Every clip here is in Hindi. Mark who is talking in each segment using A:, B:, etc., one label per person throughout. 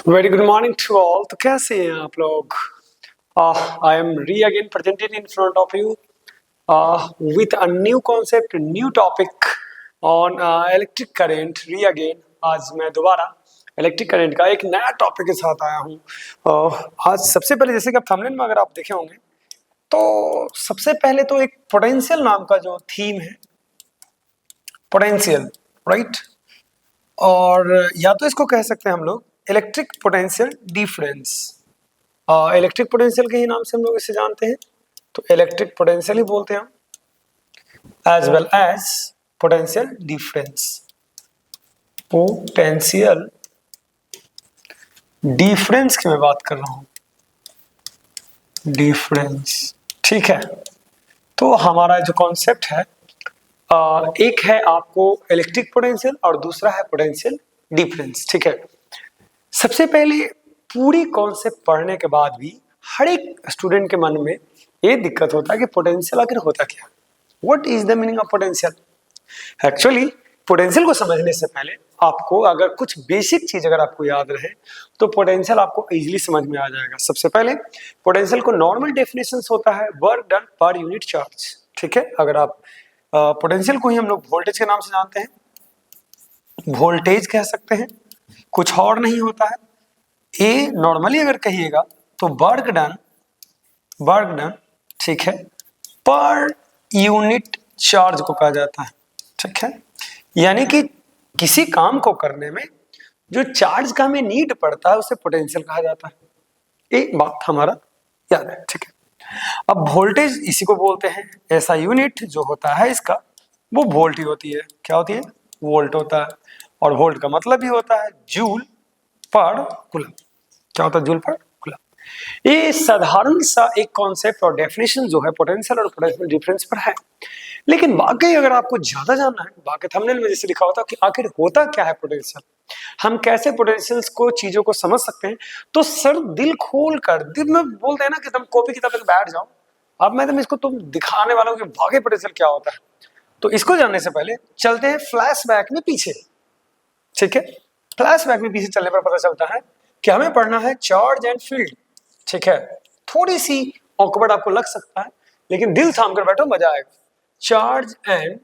A: Very good morning to all. तो कैसे हैं आप लोग? I am re again presented in front of you with a new concept, new topic on electric current. Re again आज मैं दोबारा इलेक्ट्रिक करंट का एक नया टॉपिक के साथ आया हूँ। आज सबसे पहले जैसे कि आप थंबनेल में अगर आप देखे होंगे तो सबसे पहले तो एक पोटेंशियल नाम का जो थीम है, पोटेंशियल, राइट? और या तो इसको कह सकते हैं हम लोग electric potential difference. Electric potential के ही नाम से हम लोग इसे जानते हैं, तो इलेक्ट्रिक पोटेंशियल ही बोलते हैं हम, as well as potential difference. Potential difference की मैं बात कर रहा हूं, डिफरेंस, ठीक है। तो हमारा जो कॉन्सेप्ट है, एक है आपको इलेक्ट्रिक पोटेंशियल और दूसरा है पोटेंशियल डिफरेंस, ठीक है। सबसे पहले पूरी कॉन्सेप्ट पढ़ने के बाद भी हर एक स्टूडेंट के मन में ये दिक्कत होता है कि पोटेंशियल आखिर होता क्या, what is the meaning of potential. Actually potential को समझने से पहले आपको अगर कुछ बेसिक चीज अगर आपको याद रहे तो पोटेंशियल आपको इजीली समझ में आ जाएगा। सबसे पहले पोटेंशियल को नॉर्मल डेफिनेशन होता है work done per unit charge, ठीक है। अगर आप पोटेंशियल को ही हम लोग वोल्टेज के नाम से जानते हैं, वोल्टेज कह सकते हैं, कुछ और नहीं होता है। ए नॉर्मली अगर कहिएगा तो वर्क डन, ठीक है, पर यूनिट चार्ज को कहा जाता है, ठीक है। यानी कि किसी काम को करने में जो चार्ज का हमें नीड पड़ता है उसे पोटेंशियल कहा जाता है। एक बात हमारा याद है, ठीक है। अब वोल्टेज इसी को बोलते हैं, ऐसा यूनिट जो होता है इसका वो वोल्ट ही होती है। क्या होती है? वोल्ट होता है। और वोल्ट का मतलब ही होता है जूल पर कूलम। क्या होता है? जूल पर कूलम। ये साधारण सा एक कॉन्सेप्ट और डेफिनेशन जो है पोटेंशियल और पोटेंशियल डिफरेंस पर है। लेकिन वाकई अगर आपको ज्यादा जानना है, बाकी थंबनेल में जैसे लिखा होता है कि आखिर होता क्या है पोटेंशियल, हम कैसे पोटेंशियल्स को चीजों को समझ सकते हैं, तो सर दिल खोल कर, दिल में बोलते हैं ना कि तुम कॉपी किताब लेकर बैठ जाओ, अब मैं इसको तुम दिखाने वाला हूं कि वाकई पोटेंशियल क्या होता है। तो इसको जानने से पहले चलते हैं फ्लैशबैक में पीछे, ठीक है। फ्लैशबैक में पीछे चलने पर पता चलता है कि हमें पढ़ना है चार्ज एंड फील्ड, ठीक है। थोड़ी सी ऑकवर्ड आपको लग सकता है लेकिन दिल थाम कर बैठो, मजा आएगा। चार्ज एंड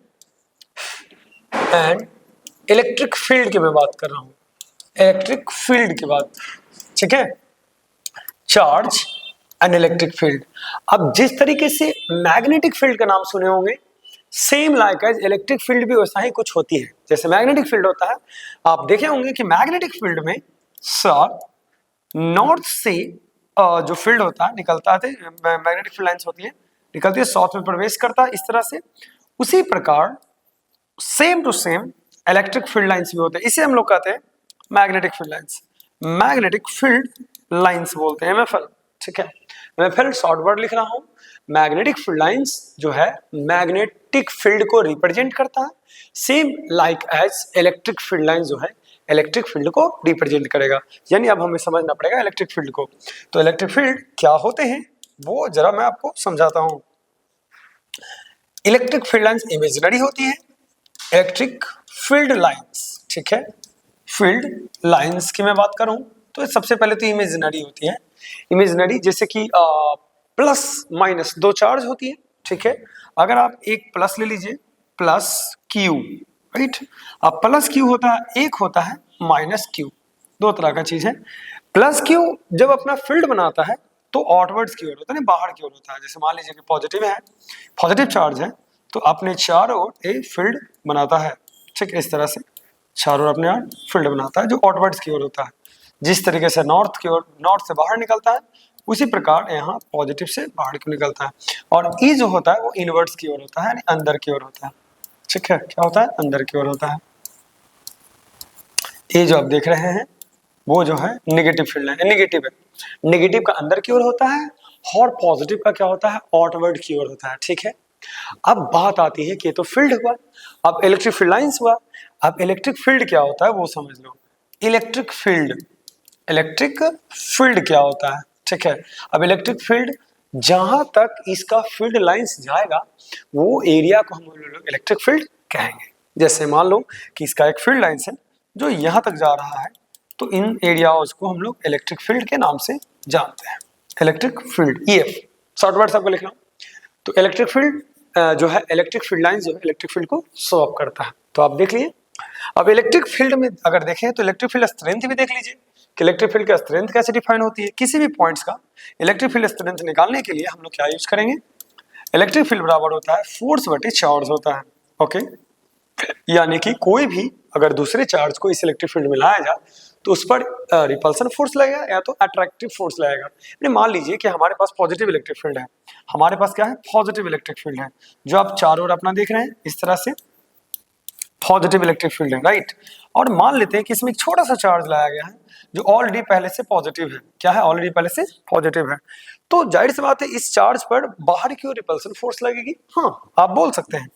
A: इलेक्ट्रिक फील्ड की मैं बात कर रहा हूं, इलेक्ट्रिक फील्ड की बात, ठीक है। Charge and electric field. अब जिस तरीके से मैग्नेटिक फील्ड का नाम सुने होंगे, same like as electric field भी वैसा ही कुछ होती है। जैसे मैग्नेटिक फील्ड होता है, आप देखे होंगे कि मैग्नेटिक फील्ड में सर नॉर्थ से जो फील्ड होता है निकलता है, मैग्नेटिक फील्ड लाइंस होती है, निकलती है साउथ में प्रवेश करता है, इस तरह से। उसी प्रकार same to same electric field lines भी होते हैं, इसे हम लोग कहते हैं magnetic field lines, magnetic field lines बोलते हैं, एमएफएल, ठीक है। एमएफएल शॉर्ट वर्ड लिख रहा हूं। मैग्नेटिक फील्ड लाइंस जो है मैग्नेटिक फील्ड को रिप्रेजेंट करता है, same like as electric field lines जो है इलेक्ट्रिक फील्ड को रिप्रेजेंट करेगा। यानी अब हमें समझना पड़ेगा इलेक्ट्रिक फील्ड को। तो इलेक्ट्रिक फील्ड क्या होते हैं वो जरा मैं आपको समझाता हूं। इलेक्ट्रिक फील्ड लाइंस इमेजिनरी होती है, इलेक्ट्रिक फील्ड लाइंस, ठीक है। फील्ड लाइंस की मैं बात करूं तो सबसे पहले तो इमेजिनरी होती है। इमेजिनरी जैसे कि प्लस माइनस दो चार्ज होती है, ठीक है। अगर आप एक प्लस ले लीजिए, प्लस क्यू, राइट। अब प्लस क्यू होता है, एक होता है माइनस क्यू, दो तरह का चीज है। प्लस क्यू जब अपना फील्ड बनाता है तो आउटवर्ड्स की ओर होता है, बाहर की ओर होता है। जैसे मान लीजिए कि पॉजिटिव है, पॉजिटिव चार्ज है तो अपने चारों ओर एक फील्ड बनाता है, ठीक है। इस तरह से चारों ओर अपने यहाँ फील्ड बनाता है जो आउटवर्ड्स की ओर होता है। जिस तरीके से नॉर्थ की ओर, नॉर्थ से बाहर निकलता है, उसी प्रकार यहाँ पॉजिटिव से बाहर की निकलता है। और ई जो होता है वो इनवर्ट्स की ओर होता है, यानी अंदर की ओर होता है, ठीक है। क्या होता है? अंदर की ओर होता है। ये जो आप देख रहे हैं वो जो है नेगेटिव फील्ड है, नेगेटिव है। नेगेटिव का अंदर की ओर होता है और पॉजिटिव का क्या होता है? आउटवर्ड की ओर होता है, ठीक है। अब बात आती है कि ये तो फील्ड हुआ, अब इलेक्ट्रिक फील्ड लाइंस हुआ। अब इलेक्ट्रिक फील्ड क्या होता है वो समझ लो। इलेक्ट्रिक फील्ड, इलेक्ट्रिक फील्ड क्या होता है, ठीक है। अब इलेक्ट्रिक फील्ड जहां तक इसका फील्ड लाइंस जाएगा वो एरिया को हम लोग इलेक्ट्रिक फील्ड कहेंगे। जैसे मान लो कि इसका एक फील्ड लाइंस है जो यहां तक जा रहा है, तो इन एरियाज को हम लोग इलेक्ट्रिक फील्ड के नाम से जानते हैं। Electric field EF short word आपको लिखना। तो इलेक्ट्रिक फील्ड जो है, इलेक्ट्रिक फील्ड लाइन जो है इलेक्ट्रिक फील्ड को शो अप करता है। तो आप देख लिए। अब इलेक्ट्रिक फील्ड में अगर देखें तो इलेक्ट्रिक फील्ड स्ट्रेंथ भी देख लीजिए कि इलेक्ट्रिक फील्ड का स्ट्रेंथ कैसे डिफाइन होती है। किसी भी पॉइंट्स का इलेक्ट्रिक फील्ड स्ट्रेंथ निकालने के लिए हम लोग क्या यूज करेंगे, इलेक्ट्रिक फील्ड बराबर होता है फोर्स बटे चार्ज होता है। ओके, यानी कि कोई भी अगर दूसरे चार्ज को इस इलेक्ट्रिक फील्ड में लाया जाए तो उस पर रिपल्सन फोर्स लगेगा या तो अट्रैक्टिव फोर्स लगेगा। यानी मान लीजिए कि हमारे पास पॉजिटिव इलेक्ट्रिक फील्ड है, हमारे पास क्या है, पॉजिटिव इलेक्ट्रिक फील्ड है, जो आप चारों ओर अपना देख रहे हैं इस तरह से पॉजिटिव इलेक्ट्रिक फील्ड है, राइट। और मान लेते हैं कि इसमें एक छोटा सा चार्ज लाया गया है जो ऑलरेडी पहले से पॉजिटिव है। क्या है, ऑलरेडी पहले से पॉजिटिव है। तो जाहिर सी बात है इस चार्ज पर बाहर की ओर रिपल्सन फोर्स लगेगी। हाँ, आप बोल सकते हैं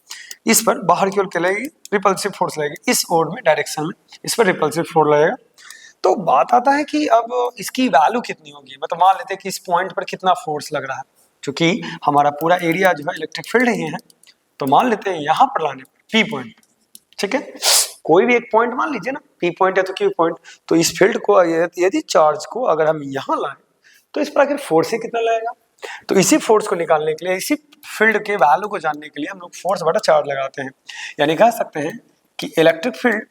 A: इस पर बाहर की ओर क्या लगेगी, रिपल्सिव फोर्स लगेगी, इस ओर में डायरेक्शन में इस पर रिपल्सिव फोर्स लगेगा। तो बात आता है कि अब इसकी वैल्यू कितनी होगी। मतलब मान लेते हैं कि इस पॉइंट पर कितना फोर्स लग रहा है, क्योंकि हमारा पूरा एरिया जो है इलेक्ट्रिक फील्ड ही है। तो मान लेते हैं यहाँ पर लाने पर P पॉइंट, ठीक है, कोई भी एक पॉइंट मान लीजिए ना, P पॉइंट है तो Q पॉइंट। तो इस फील्ड को यदि चार्ज को अगर हम यहाँ लाएं तो इस पर आखिर फोर्स ही कितना लगेगा। तो इसी फोर्स को निकालने के लिए, इसी फील्ड के वैल्यू को जानने के लिए हम लोग फोर्स बटा चार्ज लगाते हैं। यानी कह सकते हैं कि इलेक्ट्रिक फील्ड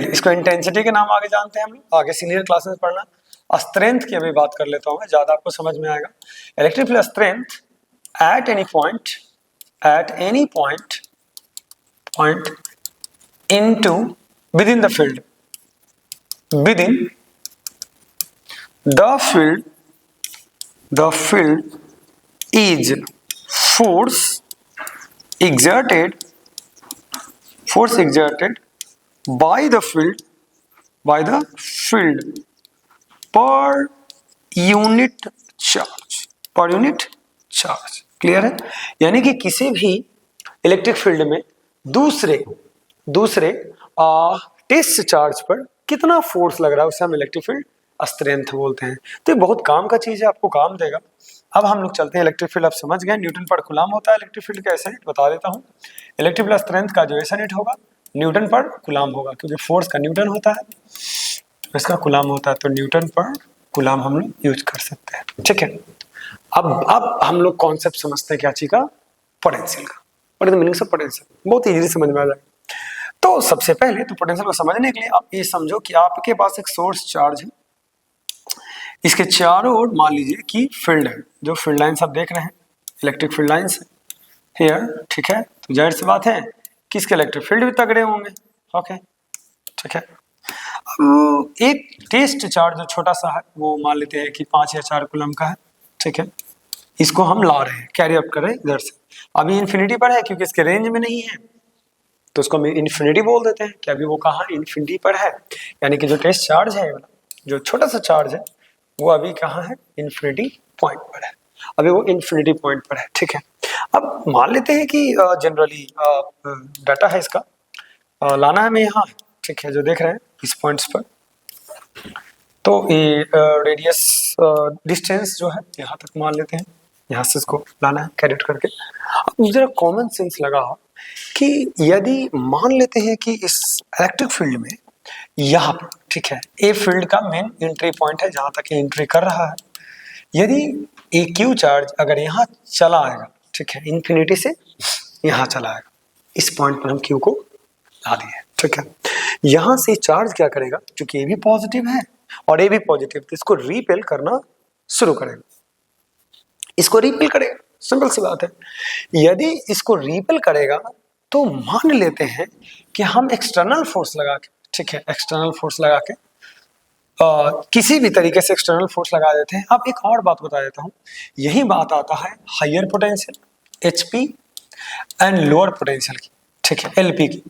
A: इसको इंटेंसिटी के नाम आगे जानते हैं हम लोग, आगे सीनियर क्लासेस में पढ़ना। स्ट्रेंथ की अभी बात कर लेता हूँ, ज्यादा आपको समझ में आएगा। Electric field strength at any point into within the field is force exerted by the field per unit charge। Clear है। यानी कि किसी भी इलेक्ट्रिक फील्ड में दूसरे टेस्ट चार्ज पर कितना फोर्स लग रहा है उसे हम इलेक्ट्रिक फील्ड स्ट्रेंथ बोलते हैं। तो ये बहुत काम का चीज है, आपको काम देगा। अब हम लोग चलते हैं इलेक्ट्रिक फील्ड। आप समझ गए न्यूटन पर कूलम होता है इलेक्ट्रिक फील्ड का एसआई बता देता हूँ। इलेक्ट्रिक फील्ड स्ट्रेंथ का जो एसआई होगा न्यूटन पर कूलम होगा, क्योंकि फोर्स का न्यूटन होता है, इसका कूलम होता है, तो न्यूटन पर कूलम हम लोग यूज कर सकते हैं। ठीक है, अब हम लोग कॉन्सेप्ट समझते हैं क्या चीज का, पोटेंशियल का। और मीनिंग ऑफ पोटेंशियल बहुत इजीली समझ में आ जाएगा। तो सबसे पहले तो पोटेंशियल को समझने के लिए आप ये समझो कि आपके पास एक सोर्स चार्ज है, इसके चारों ओर मान लीजिए कि फील्ड है, जो फील्ड लाइंस आप देख रहे हैं इलेक्ट्रिक फील्ड लाइंस हियर, ठीक है। तो जाहिर सी बात है कि इसके इलेक्ट्रिक फील्ड भी तगड़े होंगे। ओके, ठीक है। अब एक टेस्ट चार्ज जो छोटा सा है वो मान लेते हैं कि 5 या 4 कूलम का है, ठीक है। इसको हम ला रहे हैं, कैरी अप कर रहे हैं इधर से। अभी इन्फिनिटी पर है क्योंकि इसके रेंज में नहीं है, तो उसको हम इन्फिनिटी बोल देते हैं कि अभी वो कहाँ इन्फिनिटी पर है। यानी कि जो टेस्ट चार्ज है, जो छोटा सा चार्ज है, वो अभी कहाँ है, इन्फिनिटी पॉइंट पर है। अभी वो इन्फिनिटी पॉइंट पर है, ठीक है। अब मान लेते हैं कि जनरली डाटा है इसका लाना है मैं यहाँ, ठीक है, जो देख रहे हैं इस पॉइंट्स पर। तो ये रेडियस डिस्टेंस जो है यहाँ तक मान लेते हैं, यहाँ से इसको लाना है कैरेट करके। अब जरा कॉमन सेंस लगा कि यदि मान लेते हैं कि इस इलेक्ट्रिक फील्ड में यहाँ पर, ठीक है, ए फील्ड का मेन एंट्री पॉइंट है जहाँ तक ये एंट्री कर रहा है। यदि ए क्यू चार्ज अगर यहाँ चला आएगा, ठीक है, इन्फिनिटी से यहाँ चला आएगा, इस पॉइंट पर हम क्यू को ला दिए, ठीक है। यहाँ से चार्ज क्या करेगा, क्योंकि ए भी पॉजिटिव है और ए भी पॉजिटिव, तो इसको रिपेल करना शुरू करेगा, इसको रिपेल करेगा। सिंपल सी बात है। यदि इसको रिपेल करेगा तो मान लेते हैं कि हम एक्सटर्नल फोर्स लगा के, ठीक है, एक्सटर्नल फोर्स लगा के किसी भी तरीके से एक्सटर्नल फोर्स लगा देते हैं। अब एक और बात बता देता हूँ, यही बात आता है higher potential HP and lower potential की, ठीक है, LP की।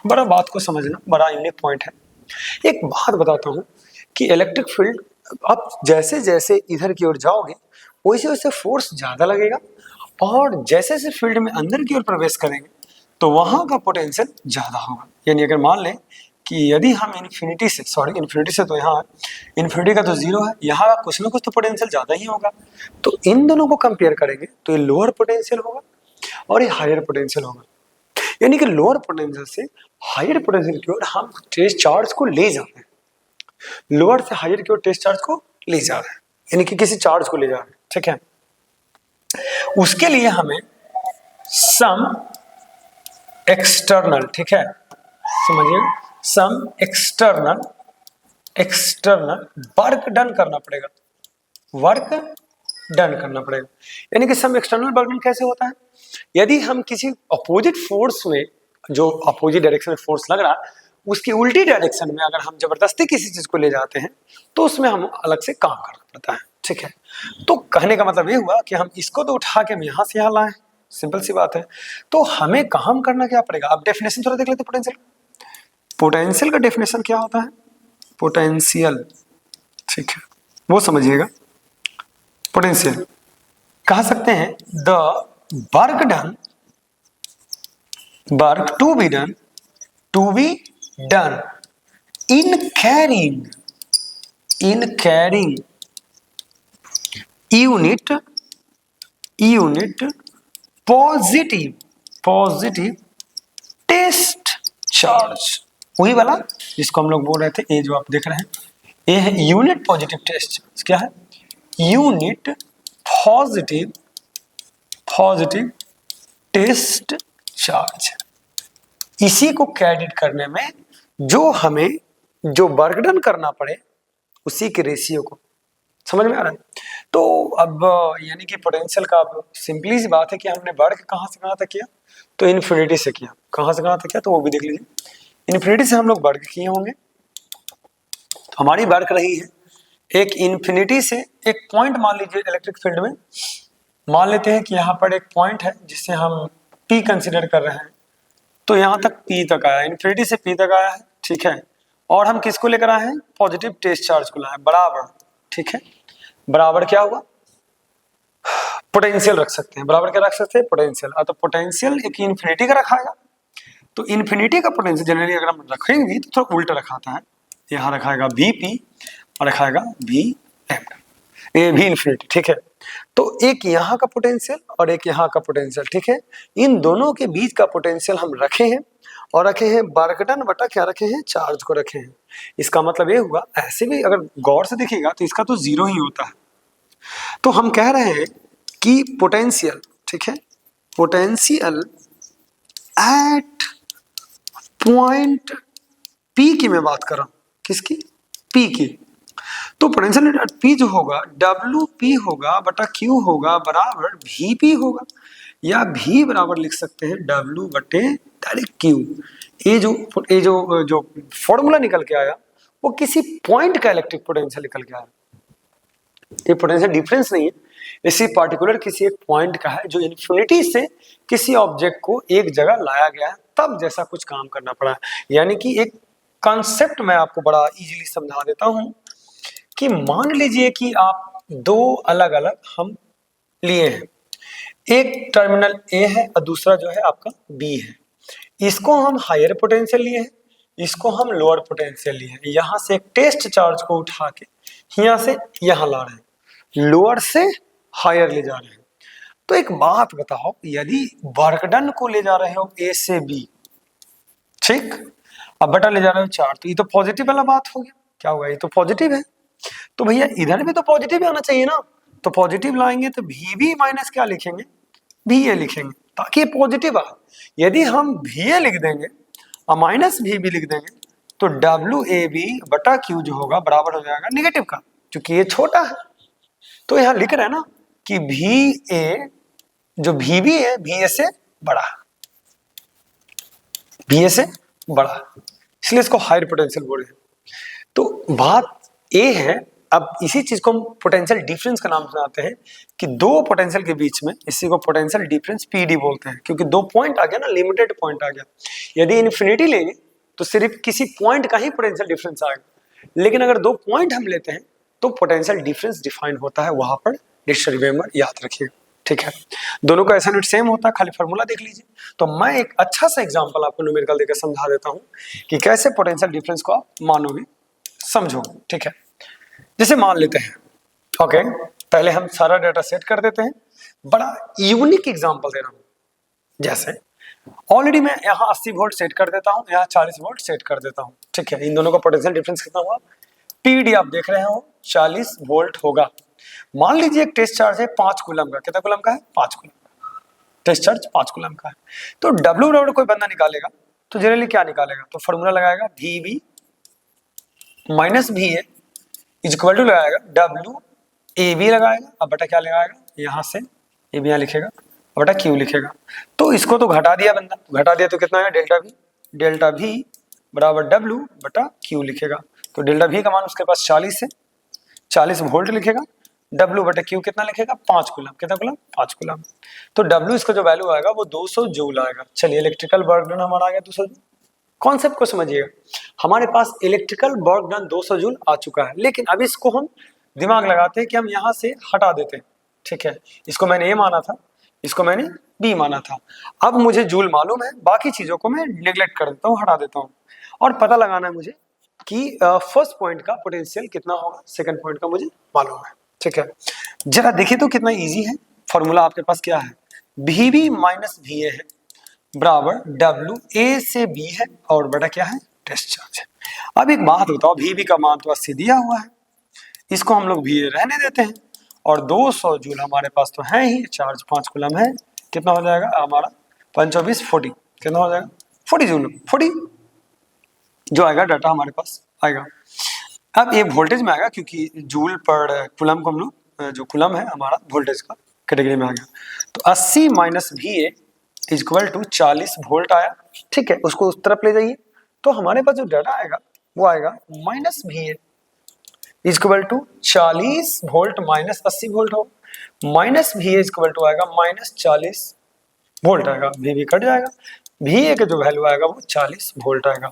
A: बड़ा बात को समझना बड़ा यूनिक पॉइंट है। एक बात बताता हूँ कि इलेक्ट्रिक फील्ड आप जैसे जैसे इधर की ओर जाओगे वैसे वैसे फोर्स ज्यादा लगेगा, और जैसे जैसे फील्ड में अंदर की ओर प्रवेश करेंगे तो वहां का पोटेंशियल ज्यादा होगा। यानी अगर मान लें कि यदि हम इन्फिनिटी से तो यहाँ इन्फिनिटी का तो 0 है, यहाँ कुछ ना कुछ तो पोटेंशियल ज्यादा ही होगा। तो इन दोनों को कंपेयर करेंगे तो ये लोअर पोटेंशियल होगा और ये हायर पोटेंशियल होगा। यानी कि लोअर पोटेंशियल से हायर पोटेंशियल की ओर हम टेस्ट चार्ज को ले जा रहे हैं, लोअर से हायर की ओर टेस्ट चार्ज को ले जा रहे हैं, यानी कि किसी चार्ज को ले जा रहे हैं, ठीक है। उसके लिए हमें सम एक्सटर्नल, ठीक है, समझिए, सम एक्सटर्नल वर्क डन करना पड़ेगा, वर्क डन करना पड़ेगा। यानी कि सम एक्सटर्नल वर्क डन कैसे होता है, यदि हम किसी अपोजिट फोर्स में, जो अपोजिट डायरेक्शन में फोर्स लग रहा है, उसकी उल्टी डायरेक्शन में अगर हम जबरदस्ती किसी चीज को ले जाते हैं तो उसमें हम अलग से काम करना पड़ता है, ठीक है। तो कहने का मतलब ये हुआ कि हम इसको तो उठा के यहां से यहां लाए, सिंपल सी बात है। तो हमें काम करना क्या पड़ेगा, अब डेफिनेशन थोड़ा देख लेते हैं पोटेंशियल। पोटेंशियल का डेफिनेशन क्या होता है, पोटेंशियल, ठीक है, वो समझिएगा। पोटेंशियल कह सकते हैं the work done, work to be done in carrying unit positive test charge, वही वाला जिसको हम लोग बोल रहे थे, ये जो आप देख रहे हैं ये है यूनिट पॉजिटिव टेस्ट चार्ज। क्या है, यूनिट पॉजिटिव टेस्ट चार्ज। इसी को कैरी करने में जो हमें जो वर्क डन करना पड़े उसी के रेशियो को, समझ में आ रहा है। तो अब यानी कि पोटेंशियल का अब सिंपली सी बात है कि हमने वर्क कहां से कहां तक किया, तो इन्फिनिटी से किया। कहां से कहां तक किया तो वो भी देख लीजिए। इन्फिनिटी से हम लोग वर्क किए होंगे, तो हमारी वर्क रही है एक इन्फिनिटी से एक पॉइंट, मान लीजिए इलेक्ट्रिक फील्ड में मान लेते हैं कि यहाँ पर एक पॉइंट है जिसे हम P कंसिडर कर रहे हैं, तो यहाँ तक P तक आया, इन्फिनिटी से P तक आया है, ठीक है। और हम किसको लेकर आए हैं, पॉजिटिव टेस्ट चार्ज को लाए, बराबर, ठीक है। बराबर क्या हुआ, पोटेंशियल रख सकते हैं, बराबर क्या रख सकते हैं, पोटेंशियल। तो पोटेंशियल एक इन्फिनिटी का रखाएगा, तो इन्फिनिटी का पोटेंशियल जनरली अगर हम रखेंगे तो थोड़ा उल्टा रखाता है, यहाँ रखाएगा Vp और रखाएगा V इन्फिनिटी, ठीक है। तो एक यहाँ का पोटेंशियल और एक यहाँ का पोटेंशियल, ठीक है। इन दोनों के बीच का पोटेंशियल हम रखे हैं और रखे हैं वर्क डन बटा क्या रखे हैं, चार्ज को रखे हैं। इसका मतलब ये हुआ, ऐसे भी अगर गौर से देखिएगा तो इसका तो जीरो ही होता है। तो हम कह रहे हैं कि पोटेंशियल, ठीक है, पोटेंशियल एट पॉइंट P की मैं बात कर रहा हूं, किसकी, P की। तो पोटेंशियल एट P जो होगा WP होगा बटा Q होगा बराबर VP होगा, या V बराबर लिख सकते हैं W बटे डायरेक्ट Q। ये जो फॉर्मूला निकल के आया वो किसी पॉइंट का इलेक्ट्रिक पोटेंशियल निकल के आया, ये पोटेंशियल डिफरेंस नहीं है, इसी पार्टिकुलर किसी एक पॉइंट का है जो इन्फिनिटी से किसी ऑब्जेक्ट को एक जगह लाया गया है, तब जैसा कुछ काम करना पड़ा। यानी कि एक कॉन्सेप्ट मैं आपको बड़ा इजीली समझा देता हूं कि मान लीजिए कि आप दो अलग अलग हम लिए हैं, एक टर्मिनल A है और दूसरा जो है आपका B है। इसको हम हायर पोटेंशियल लिए हैं, इसको हम लोअर पोटेंशियल लिए हैं। यहां से एक टेस्ट चार्ज को उठा के यहां से यहां ला रहे हैं, लोअर से हायर ले जा रहे हैं। तो एक बात बताओ, यदि वर्क डन को ले जा रहे हो A से B, ठीक, अब बटा ले जा रहे हो 4, तो ये तो पॉजिटिव वाला बात हो गया। क्या होगा, ये तो पॉजिटिव है, तो भैया इधर भी तो पॉजिटिव आना चाहिए ना। तो पॉजिटिव लाएंगे तो VB माइनस क्या लिखेंगे, VA लिखेंगे, ताकि ये पॉजिटिव आए। यदि हम VA लिख देंगे और माइनस VB लिख देंगे तो WAB बटा Q जो होगा बराबर हो जाएगा नेगेटिव का, क्योंकि ये छोटा है। तो यहाँ लिख रहे हैं ना कि VA जो VB है VA से बड़ा, VA से बड़ा, इसलिए इसको हायर पोटेंशियल बोल रहे हैं। तो बात ये है, अब इसी चीज को हम पोटेंशियल डिफरेंस का नाम सुनाते हैं कि दो पोटेंशियल के बीच में, इसी को पोटेंशियल डिफरेंस PD बोलते हैं, क्योंकि दो पॉइंट आ गया ना, लिमिटेड पॉइंट आ गया। यदि इन्फिनिटी लेंगे तो सिर्फ किसी पॉइंट का ही पोटेंशियल डिफरेंस आएगा, लेकिन अगर दो पॉइंट हम लेते हैं तो पोटेंशियल डिफरेंस डिफाइन होता है, वहां पर रिमेंबर याद रखिए, ठीक है। दोनों का ऐसा यूनिट सेम होता है, खाली फार्मूला देख लीजिए। तो मैं एक अच्छा सा एग्जांपल आपको न्यूमेरिकल देकर समझा देता हूं कि कैसे पोटेंशियल डिफरेंस को आप मानोगे, समझोगे, ठीक है। जैसे मान लेते हैं, ओके, पहले हम सारा डाटा सेट कर देते हैं, बड़ा यूनिक एग्जांपल दे रहा हूं। जैसे ऑलरेडी मैं यहाँ 80 वोल्ट सेट कर देता हूँ, यहाँ 40 वोल्ट सेट कर देता हूँ, ठीक है। इन दोनों का पोटेंशियल डिफरेंस कितना हुआ, पीडी आप देख रहे हो 40 वोल्ट होगा। मान लीजिए एक टेस्ट चार्ज है 5 कूलम का, कितना कूलम का है, 5 कूलम का टेस्ट चार्ज 5 कूलम का है। तो डब्ल्यू बराबर कोई बंदा निकालेगा तो जनरली क्या निकालेगा, तो फॉर्मूला लगाएगा V B minus V A equal to लगाएगा डब्ल्यू ए बी लगाएगा, अब बटा क्या लगाएगा, यहाँ से ए बी यहाँ लिखेगा, बटा क्यू लिखेगा। तो इसको तो घटा दिया बंदा, घटा दिया तो कितना है डेल्टा वी बराबर डब्ल्यू बटा क्यू लिखेगा। तो डेल्टा वी का मान उसके पास 40 है, 40 वोल्ट लिखेगा, डब्ल्यू बटा क्यू कितना लिखेगा, 5 कूलम, कितना कूलम, 5 कूलम। तो डब्ल्यू इसका जो वैल्यू आएगा वो 200 जूल आएगा। चलिए इलेक्ट्रिकल वर्क डन हमारा आ गया 200 जूल। कॉन्सेप्ट को समझिएगा, हमारे पास इलेक्ट्रिकल वर्क डन 200 जूल आ चुका है, लेकिन अब इसको हम दिमाग लगाते हैं कि हम यहाँ से हटा देते हैं, ठीक है। इसको मैंने ए माना था, इसको मैंने बी माना था। अब मुझे जूल मालूम है, बाकी चीजों को मैं नेग्लेक्ट कर देता हूँ, हटा देता हूँ, और पता लगाना है मुझे कि फर्स्ट पॉइंट का पोटेंशियल कितना होगा, सेकंड पॉइंट का मुझे मालूम है, ठीक है। जरा देखिए तो कितना इजी है। फॉर्मूला आपके पास क्या है, V B minus V A है बराबर डब्ल्यू ए से बी है और बटा क्या है, टेस्ट चार्ज है। अब एक बात बताओ, वी बी का मान तो 80 दिया हुआ है, इसको हम लोग वी ए रहने देते हैं, और 200 जूल हमारे पास तो है ही, चार्ज 5 कूलम है, कितना हो जाएगा हमारा 5 40, कितना हो जाएगा 40 जूल, 40 जो आएगा डाटा हमारे पास आएगा। अब ये वोल्टेज में आएगा क्योंकि जूल पर कूलम को हम लोग जो कूलम है हमारा वोल्टेज का कैटेगरी में आ गया। तो 80 minus V A equal to 40 volt आया, ठीक है। उसको उस तरफ ले जाइए तो हमारे पास जो डाटा आएगा वो आएगा minus V A equal to 40 volt minus 80 volt हो, minus V A equal to आएगा माइनस 40 वोल्ट आएगा, वी भी कट जाएगा, वी ए का जो वैल्यू आएगा वो 40 वोल्ट आएगा।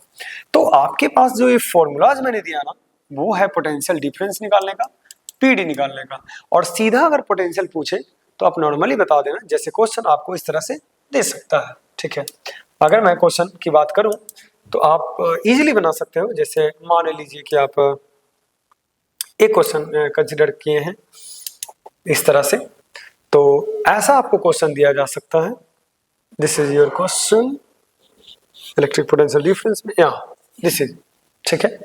A: तो आपके पास जो ये फॉर्मूलाज मैंने दिया ना, वो है पोटेंशियल डिफरेंस निकालने का, पीडी निकालने का। और सीधा अगर पोटेंशियल पूछे तो आप नॉर्मली बता देना, जैसे क्वेश्चन आपको इस तरह से दे सकता है, ठीक है। अगर मैं क्वेश्चन की बात करूं तो आप इजीली बना सकते हो। जैसे मान लीजिए कि आप एक क्वेश्चन कंसिडर किए हैं इस तरह से, तो ऐसा आपको क्वेश्चन दिया जा सकता है, this is your question electric potential difference में, यहाँ दिस इज, ठीक है।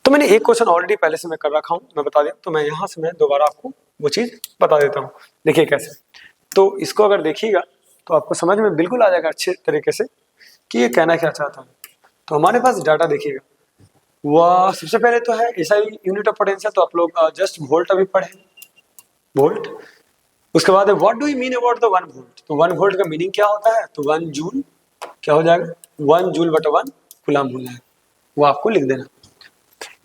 A: तो मैंने एक क्वेश्चन ऑलरेडी पहले से मैं कर रखा हूं, मैं बता दिया, तो मैं यहाँ से मैं दोबारा आपको वो चीज बता देता हूँ। देखिए कैसे, तो इसको अगर देखिएगा तो आपको समझ में बिल्कुल आ जाएगा अच्छे तरीके से कि ये कहना क्या चाहता है। तो हमारे पास डाटा देखिएगा, वह सबसे पहले तो है एसआई यूनिट ऑफ पोटेंशियल, तो आप लोग जस्ट वोल्ट अभी पढ़े, वोल्ट। उसके बाद what do you mean about the 1 volt, तो 1 वोल्ट का मीनिंग क्या होता है, तो 1 जूल क्या हो जाएगा, 1 जूल बटा 1 कूलम हो जाएगा, वो आपको लिख देना।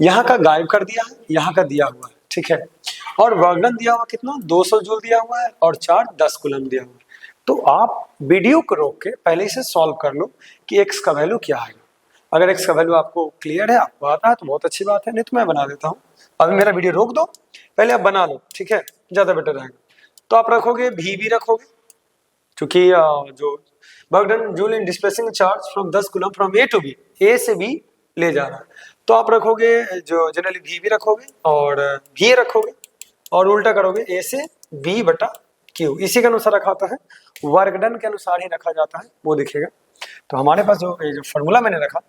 A: यहाँ का गायब कर दिया है, यहाँ का दिया हुआ है, ठीक है। और वर्क डन दिया हुआ कितना, 200 जूल दिया हुआ है, और चार्ज 10 कूलम दिया हुआ है। तो आप वीडियो को रोक के पहले से सॉल्व कर लो कि एक्स का वैल्यू क्या है। अगर एक्स का वैल्यू आपको क्लियर है, आपको आता है, तो बहुत अच्छी बात है, नहीं तो मैं बना देता हूँ। अभी मेरा वीडियो रोक दो, पहले आप बना लो, ठीक है, ज्यादा बेटर रहेगा। तो आप रखोगे वी बी रखोगे, क्योंकि जो work done joule in displacing charge from 10 coulomb from A to B, A से बी ले जा रहा है, तो आप रखोगे जो जनरली वी बी रखोगे और वी ए रखोगे, और उल्टा करोगे ए से बी बटा क्यू, इसी के अनुसार रखा होता है, वर्क डन के अनुसार ही रखा जाता है, वो दिखेगा। तो हमारे पास जो फॉर्मूला मैंने रखा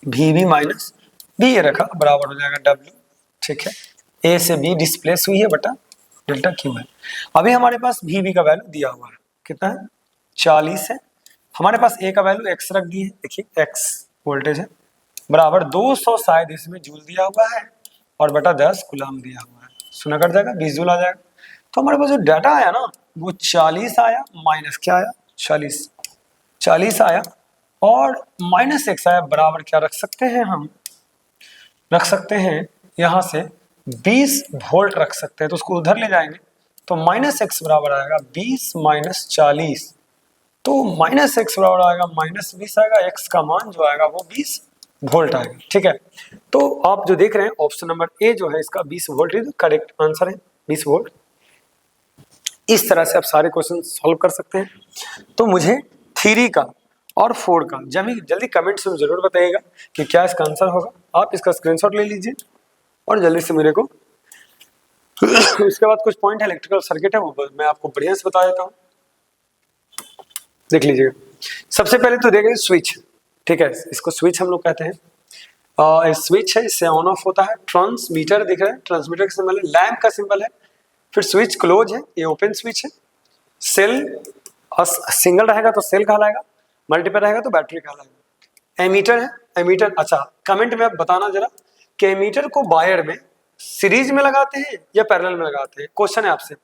A: वी बी माइनस बी ए रखा बराबर हो जाएगा डब्ल्यू, ठीक है, ए से बी डिस्प्लेस हुई है बटा डेल्टा क्यू है। अभी हमारे पास वी बी का वैल्यू दिया हुआ है, कितना है 40 है, हमारे पास ए का वैल्यू एक्स रख दी है, देखिए एक्स वोल्टेज है, बराबर 200 शायद इसमें जूल दिया हुआ है, और बटा 10 कूलम दिया हुआ है, सुना कर जाएगा 20 जूल आ जाएगा। तो हमारे पास जो डाटा आया ना वो 40 आया, माइनस क्या आया 40 आया, और माइनस एक्स आया, बराबर क्या रख सकते हैं, हम रख सकते हैं यहाँ से 20 वोल्ट रख सकते हैं, तो उसको उधर ले जाएंगे तो माइनस एक्स बराबर आएगा 20 माइनस 40, तो माइनस एक्स बराबर आएगा माइनस 20 आएगा, एक्स का मान जो आएगा वो 20 वोल्ट आएगा, ठीक है। तो आप जो देख रहे हैं ऑप्शन नंबर ए जो है इसका 20 वोल्ट इज करेक्ट आंसर है, 20 वोल्ट। इस तरह से आप सारे क्वेश्चन सॉल्व कर सकते हैं। तो मुझे 3 का और 4 का जल्दी कमेंट्स में जरूर बताइएगा कि क्या इसका आंसर होगा। आप इसका स्क्रीनशॉट ले लीजिए और जल्दी से मेरे को उसके बाद कुछ पॉइंट है इलेक्ट्रिकल सर्किट है, वो मैं आपको बढ़िया से बता देता हूँ। देख लीजिएगा। सबसे पहले तो देखेंगे स्विच, ठीक है, इसको स्विच हम लोग कहते हैं। स्विच है, इससे ऑन ऑफ होता है। ट्रांसमीटर दिख रहा है, ट्रांसमीटर का सिंबल है, लैम्प का सिंबल है। फिर स्विच क्लोज है, ये ओपन स्विच है। सेल सिंगल रहेगा तो सेल कहलाएगा, मल्टीपल रहेगा तो बैटरी कहलाएगा। एमीटर है, एमीटर, अच्छा कमेंट में आप बताना जरा कि एमीटर को वायर में सीरीज में लगाते हैं या पैरेलल में लगाते हैं, क्वेश्चन है आपसे।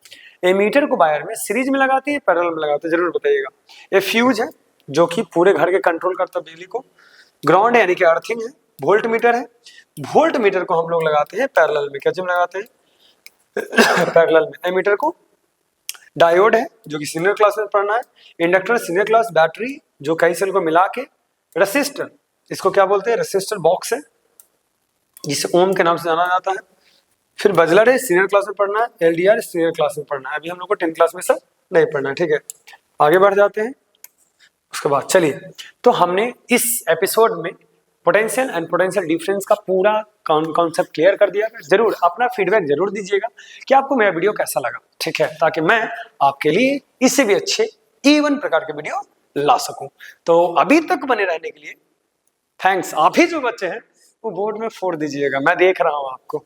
A: एमीटर को वायर में सीरीज में लगाते हैं, पैरेलल में लगाते हैं, जरूर बताइएगा। ये फ्यूज है जो कि पूरे घर के कंट्रोल करता है बिजली को। ग्राउंड यानी कि अर्थिंग है। वोल्ट मीटर है, वोल्ट मीटर को हम लोग लगाते हैं पैरेलल में, कैसे में लगाते हैं पैरेलल में। एमीटर को डायोड है जो कि सीनियर क्लास में पढ़ना है। Inductor senior class. बैटरी जो कई सेल को मिला के। रेसिस्टर, इसको क्या बोलते हैं, रेसिस्टर बॉक्स है जिसे ओम के नाम से जाना जाता है। फिर बजलर है, सीनियर क्लास में पढ़ना है। एलडीआर सीनियर क्लास में पढ़ना है, अभी हम लोग को 10th क्लास में सब नहीं पढ़ना है, ठीक है। आगे बढ़ जाते हैं। उसके बाद चलिए, तो हमने इस एपिसोड में पोटेंशियल एंड पोटेंशियल डिफरेंस का पूरा कॉन्सेप्ट क्लियर कर दिया। जरूर अपना फीडबैक जरूर दीजिएगा कि आपको मेरा वीडियो कैसा लगा, ठीक है, ताकि मैं आपके लिए इससे भी अच्छे इवन प्रकार के वीडियो ला सकूं। तो अभी तक बने रहने के लिए थैंक्स। आप ही जो बच्चे हैं वो बोर्ड में फोड़ दीजिएगा, मैं देख रहा हूं आपको।